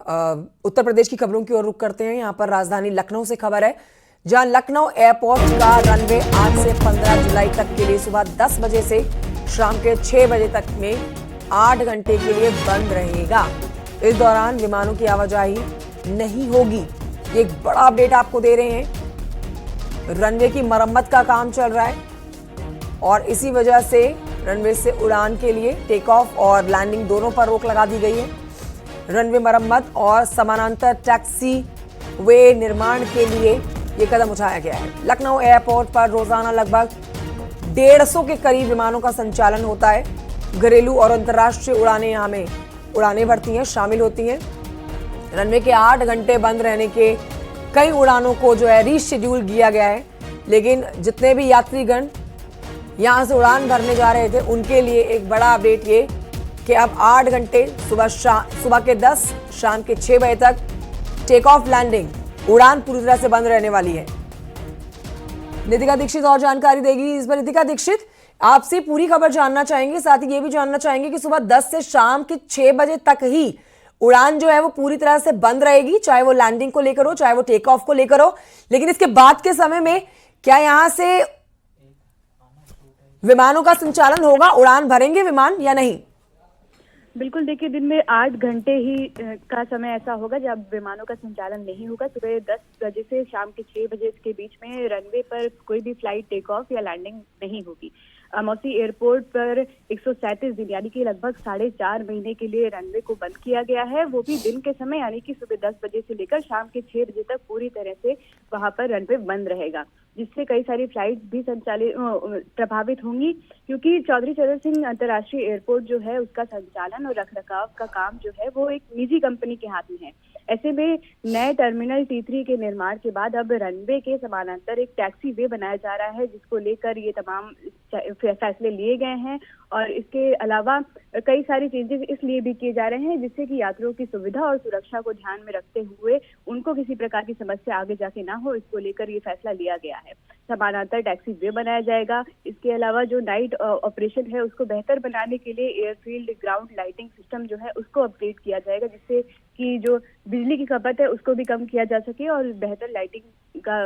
उत्तर प्रदेश की खबरों की ओर रुख करते हैं। यहाँ पर राजधानी लखनऊ से खबर है, जहां लखनऊ एयरपोर्ट का रनवे आज से 15 जुलाई तक के लिए सुबह 10 बजे से शाम के 6 बजे तक में 8 घंटे के लिए बंद रहेगा। इस दौरान विमानों की आवाजाही नहीं होगी। ये एक बड़ा अपडेट आपको दे रहे हैं। रनवे की मरम्मत का काम चल रहा है और इसी वजह से रनवे से उड़ान के लिए टेक ऑफ और लैंडिंग दोनों पर रोक लगा दी गई है। रनवे मरम्मत और समानांतर टैक्सी वे निर्माण के लिए ये कदम उठाया गया है। लखनऊ एयरपोर्ट पर रोजाना लगभग 150 के करीब विमानों का संचालन होता है। घरेलू और अंतर्राष्ट्रीय उड़ानें यहाँ में उड़ानें भरती हैं, शामिल होती हैं। रनवे के 8 घंटे बंद रहने के कई उड़ानों को जो है रीशेड्यूल किया गया है, लेकिन जितने भी यात्रीगण यहाँ से उड़ान भरने जा रहे थे उनके लिए एक बड़ा अपडेट ये कि अब 8 घंटे सुबह के 10 शाम के 6 बजे तक टेक ऑफ लैंडिंग उड़ान पूरी तरह से बंद रहने वाली है। नितिका दीक्षित और जानकारी देगी इस पर। नितिका दीक्षित, आपसे पूरी खबर जानना चाहेंगे, साथ ही ये भी जानना चाहेंगे कि सुबह 10 से शाम के 6 बजे तक ही उड़ान जो है वो पूरी तरह से बंद रहेगी, चाहे वो लैंडिंग को लेकर हो, चाहे वो टेक ऑफ को लेकर हो, लेकिन इसके बाद के समय में क्या यहां से विमानों का संचालन होगा, उड़ान भरेंगे विमान या नहीं? बिल्कुल, देखिए दिन में 8 घंटे ही का समय ऐसा होगा जब विमानों का संचालन नहीं होगा। सुबह 10 बजे से शाम के 6 बजे के बीच में रनवे पर कोई भी फ्लाइट टेक ऑफ या लैंडिंग नहीं होगी। मौसी एयरपोर्ट पर 137 दिन यानी कि लगभग 4.5 महीने के लिए रनवे को बंद किया गया है, वो भी दिन के समय यानी कि सुबह 10 बजे से लेकर शाम के 6 बजे तक पूरी तरह से वहां पर रनवे बंद रहेगा, जिससे कई सारी फ्लाइट्स भी प्रभावित होंगी, क्योंकि चौधरी चरण सिंह अंतर्राष्ट्रीय एयरपोर्ट जो है उसका संचालन और रखरखाव का काम जो है वो एक निजी कंपनी के हाथ में है। ऐसे में नए टर्मिनल T3 के निर्माण के बाद अब रनवे के समानांतर एक टैक्सी वे बनाया जा रहा है, जिसको लेकर ये तमाम फैसले लिए गए हैं। और इसके अलावा कई सारी चेंजेस इसलिए भी किए जा रहे हैं जिससे कि यात्रियों की सुविधा और सुरक्षा को ध्यान में रखते हुए उनको किसी प्रकार की समस्या आगे जाके ना हो, इसको लेकर ये फैसला लिया गया है। समानांतर टैक्सी वे बनाया जाएगा। इसके अलावा जो नाइट ऑपरेशन है उसको बेहतर बनाने के लिए एयरफील्ड ग्राउंड लाइटिंग सिस्टम जो है उसको अपडेट किया जाएगा, जिससे कि जो बिजली की खपत है उसको भी कम किया जा सके और बेहतर लाइटिंग का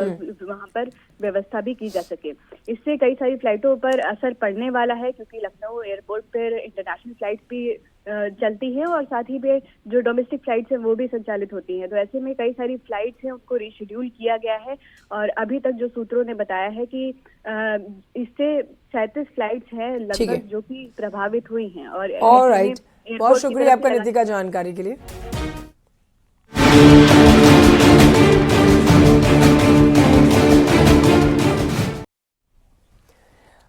वहां पर व्यवस्था भी की जा सके। इससे कई सारी फ्लाइटों पर असर पड़ने वाला है, क्योंकि लखनऊ एयरपोर्ट पर इंटरनेशनल फ्लाइट भी चलती है और साथ ही में जो डोमेस्टिक फ्लाइट्स हैं वो भी संचालित होती हैं। तो ऐसे में कई सारी फ्लाइट्स हैं उनको रीशेड्यूल किया गया है और अभी तक जो सूत्रों ने बताया है कि इससे 37 फ्लाइट्स हैं लगभग जो कि प्रभावित हुई हैं। और ऑलराइट, बहुत शुक्रिया आपका नितिका जानकारी के लिए।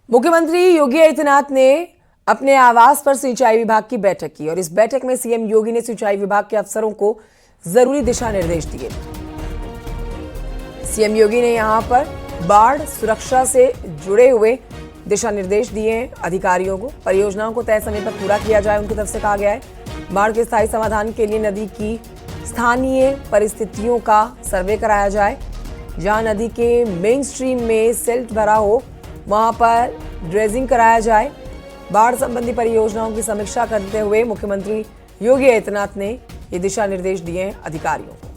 मुख्यमंत्री योगी आदित्यनाथ ने अपने आवास पर सिंचाई विभाग की बैठक की और इस बैठक में सीएम योगी ने सिंचाई विभाग के अफसरों को जरूरी दिशा निर्देश दिए। सीएम योगी ने यहां पर बाढ़ सुरक्षा से जुड़े हुए दिशा निर्देश दिए हैं अधिकारियों को। परियोजनाओं को तय समय पर पूरा किया जाए, उनकी तरफ से कहा गया है। बाढ़ के स्थायी समाधान के लिए नदी की स्थानीय परिस्थितियों का सर्वे कराया जाए। जहां नदी के मेन स्ट्रीम में सिल्ट भरा हो वहां पर ड्रेजिंग कराया जाए। बाढ़ संबंधी परियोजनाओं की समीक्षा करते हुए मुख्यमंत्री योगी आदित्यनाथ ने ये दिशा निर्देश दिए हैं अधिकारियों को।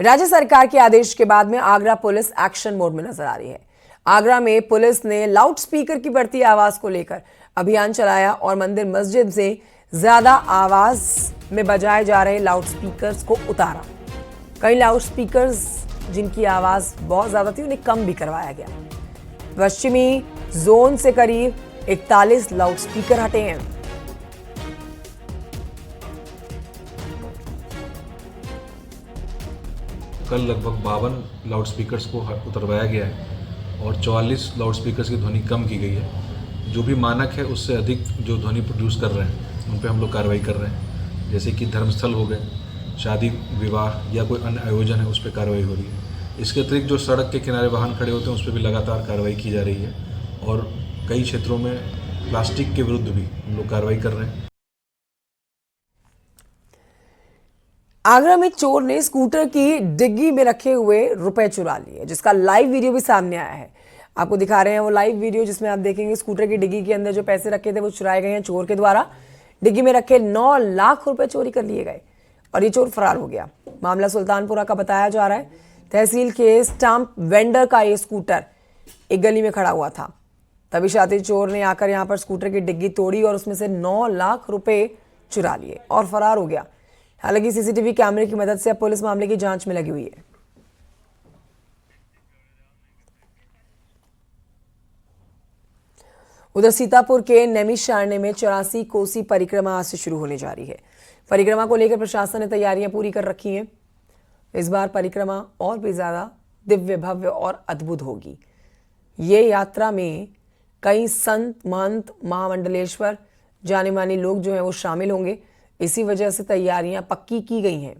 राज्य सरकार के आदेश के बाद में आगरा पुलिस एक्शन मोड में नजर आ रही है। आगरा में पुलिस ने लाउड स्पीकर की बढ़ती आवाज को लेकर अभियान चलाया और मंदिर मस्जिद से ज्यादा आवाज में बजाए जा रहे लाउड स्पीकर्स को उतारा। कई लाउड स्पीकर्स जिनकी आवाज बहुत ज्यादा थी उन्हें कम भी करवाया गया। पश्चिमी जोन से करीब 41 लाउड स्पीकर हटे हैं। कल लगभग 52 लाउड स्पीकर्स को उतरवाया गया है और 44 लाउड स्पीकर्स की ध्वनि कम की गई है। जो भी मानक है उससे अधिक जो ध्वनि प्रोड्यूस कर रहे हैं उन पे हम लोग कार्रवाई कर रहे हैं। जैसे कि धर्मस्थल हो गए, शादी विवाह या कोई अन्य आयोजन है उस पर कार्रवाई हो रही है। इसके अतिरिक्त जो सड़क के किनारे वाहन खड़े होते हैं उस पर भी लगातार कार्रवाई की जा रही है और कई क्षेत्रों में प्लास्टिक के विरुद्ध भी हम लोग कार्रवाई कर रहे हैं। आगरा में चोर ने स्कूटर की डिग्गी में रखे हुए रुपए चुरा लिए, जिसका लाइव वीडियो भी सामने आया है। आपको दिखा रहे हैं वो लाइव वीडियो जिसमें आप देखेंगे स्कूटर की डिग्गी के अंदर जो पैसे रखे थे वो चुराए गए हैं चोर के द्वारा। डिग्गी में रखे 9 लाख रुपए चोरी कर लिए गए और ये चोर फरार हो गया। मामला सुल्तानपुरा का बताया जा रहा है। तहसील के स्टाम्प वेंडर का ये स्कूटर एक गली में खड़ा हुआ था, तभी शातिर चोर ने आकर यहाँ पर स्कूटर की डिग्गी तोड़ी और उसमें से 9 लाख रुपए चुरा लिए और फरार हो गया। हालांकि सीसीटीवी कैमरे की मदद से अब पुलिस मामले की जांच में लगी हुई है। उधर सीतापुर के नैमिषारण्य में 84 कोसी परिक्रमा आज से शुरू होने जा रही है। परिक्रमा को लेकर प्रशासन ने तैयारियां पूरी कर रखी हैं। इस बार परिक्रमा और भी ज्यादा दिव्य, भव्य और अद्भुत होगी। ये यात्रा में कई संत, महंत, महामंडलेश्वर, जाने माने लोग जो हैं वो शामिल होंगे। इसी वजह से तैयारियां पक्की की गई हैं।